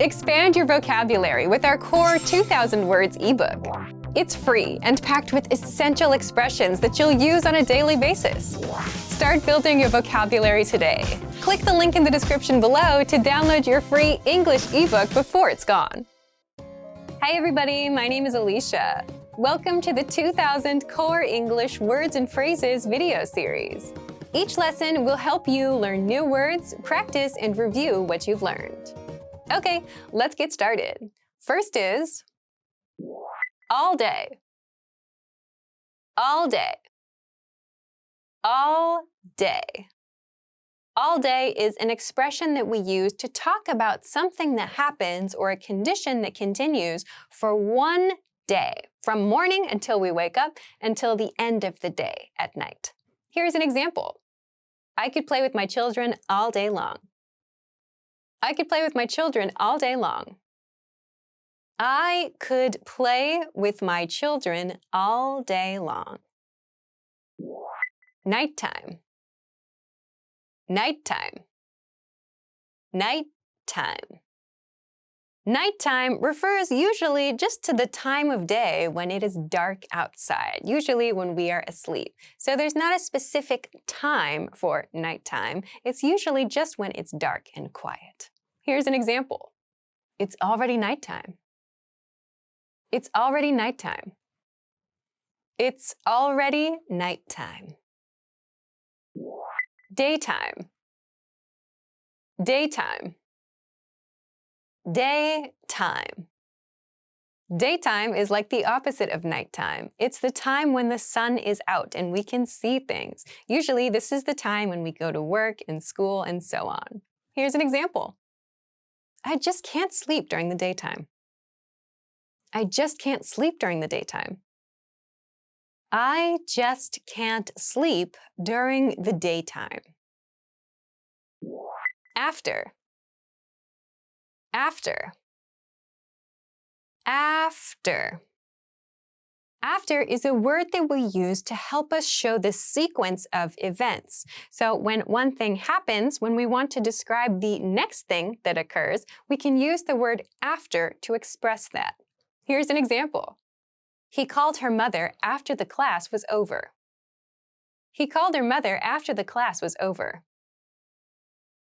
Expand your vocabulary with our Core 2,000 Words ebook. It's free and packed with essential expressions that you'll use on a daily basis. Start building your vocabulary today. Click the link in the description below to download your free English ebook before it's gone. Hi everybody, my name is Alicia. Welcome to the 2000 Core English Words and Phrases video series. Each lesson will help you learn new words, practice, and review what you've learned. Okay, let's get started. First is all day. All day. All day. All day is an expression that we use to talk about something that happens or a condition that continues for one day, from morning until we wake up until the end of the day at night. Here's an example. I could play with my children all day long. I could play with my children all day long. I could play with my children all day long. Nighttime. Nighttime. Nighttime. Nighttime refers usually just to the time of day when it is dark outside, usually when we are asleep. So there's not a specific time for nighttime. It's usually just when it's dark and quiet. Here's an example. It's already nighttime. It's already nighttime. It's already nighttime. Daytime. Daytime. Daytime. Daytime is like the opposite of nighttime. It's the time when the sun is out and we can see things. Usually this is the time when we go to work and school and so on. Here's an example. I just can't sleep during the daytime. I just can't sleep during the daytime. I just can't sleep during the daytime. After. After. After. After is a word that we use to help us show the sequence of events. So when one thing happens, when we want to describe the next thing that occurs, we can use the word after to express that. Here's an example. He called her mother after the class was over. He called her mother after the class was over.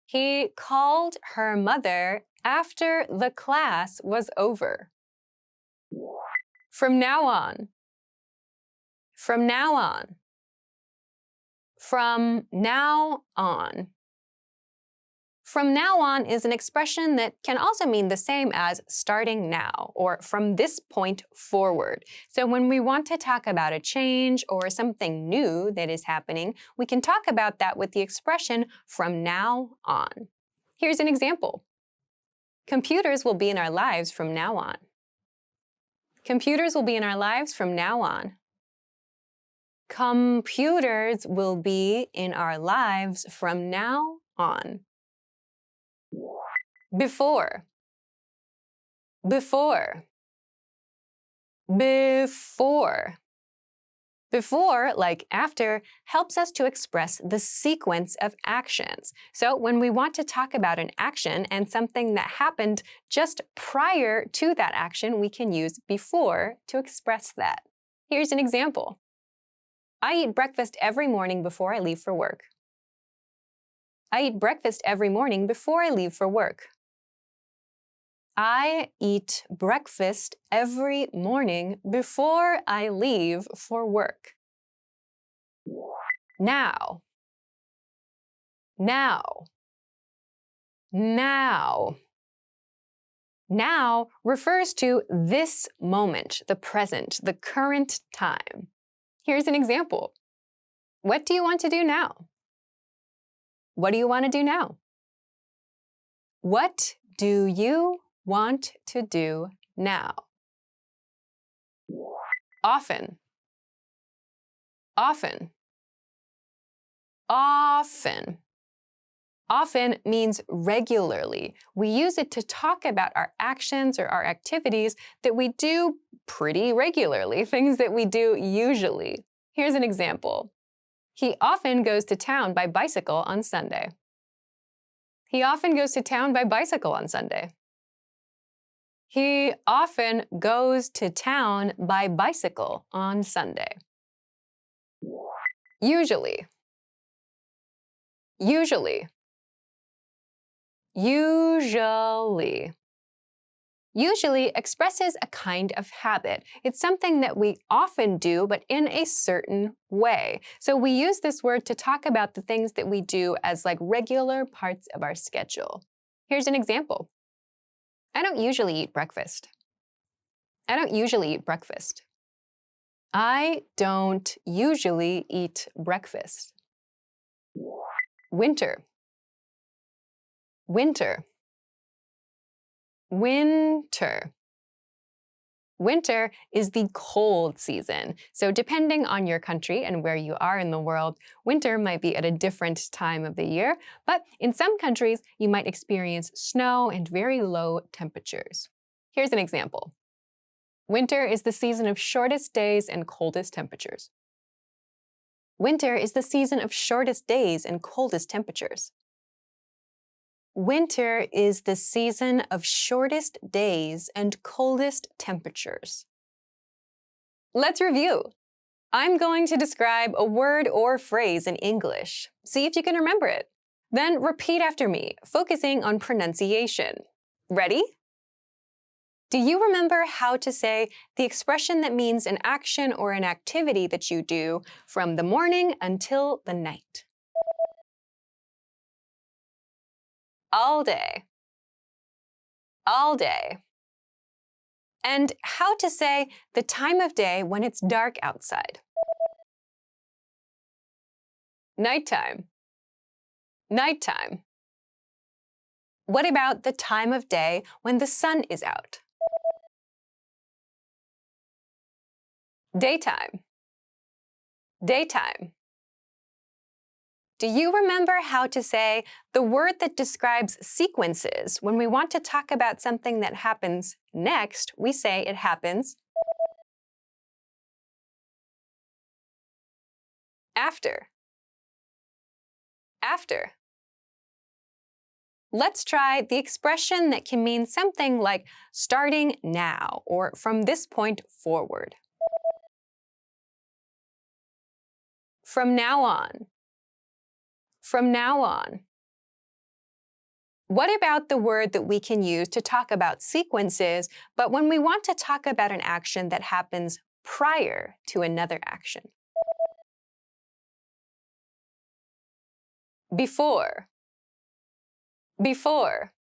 He called her mother after the class was over. From now on. From now on. From now on. From now on is an expression that can also mean the same as starting now or from this point forward. So when we want to talk about a change or something new that is happening, we can talk about that with the expression from now on. Here's an example. Computers will be in our lives from now on. Computers will be in our lives from now on. Computers will be in our lives from now on. Before. Before. Before. Before, like after, helps us to express the sequence of actions. So when we want to talk about an action and something that happened just prior to that action, we can use before to express that. Here's an example. I eat breakfast every morning before I leave for work. I eat breakfast every morning before I leave for work. I eat breakfast every morning before I leave for work. Now. Now. Now. Now refers to this moment, the present, the current time. Here's an example. What do you want to do now? What do you want to do now? What do you want to do now? Often. Often. Often. Often means regularly. We use it to talk about our actions or our activities that we do pretty regularly, things that we do usually. Here's an example. He often goes to town by bicycle on Sunday. He often goes to town by bicycle on Sunday. He often goes to town by bicycle on Sunday. Usually. Usually. Usually. Usually expresses a kind of habit. It's something that we often do, but in a certain way. So we use this word to talk about the things that we do as like regular parts of our schedule. Here's an example. I don't usually eat breakfast. I don't usually eat breakfast. I don't usually eat breakfast. Winter. Winter. Winter. Winter is the cold season. So depending on your country and where you are in the world, winter might be at a different time of the year. But in some countries, you might experience snow and very low temperatures. Here's an example. Winter is the season of shortest days and coldest temperatures. Winter is the season of shortest days and coldest temperatures. Winter is the season of shortest days and coldest temperatures. Let's review. I'm going to describe a word or phrase in English. See if you can remember it. Then repeat after me, focusing on pronunciation. Ready? Do you remember how to say the expression that means an action or an activity that you do from the morning until the night? All day. All day. And how to say the time of day when it's dark outside. Nighttime. Nighttime. What about the time of day when the sun is out? Daytime. Daytime. Do you remember how to say the word that describes sequences? When we want to talk about something that happens next, we say it happens after. After. Let's try the expression that can mean something like starting now or from this point forward. From now on. From now on. What about the word that we can use to talk about sequences, but when we want to talk about an action that happens prior to another action? Before. Before.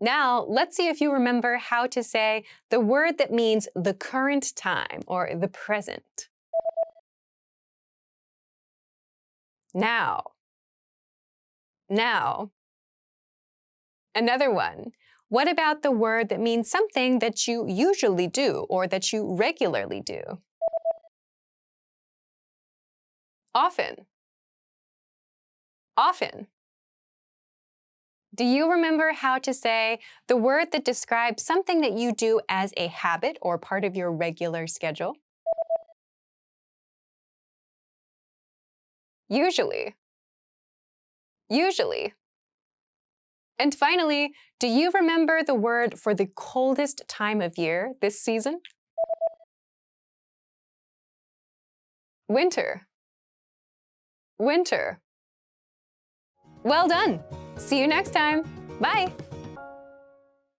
Now, let's see if you remember how to say the word that means the current time or the present. Now. Now. Another one. What about the word that means something that you usually do or that you regularly do? Often. Often. Do you remember how to say the word that describes something that you do as a habit or part of your regular schedule? Usually. Usually. And finally, do you remember the word for the coldest time of year this season? Winter. Winter. Well done. See you next time. Bye.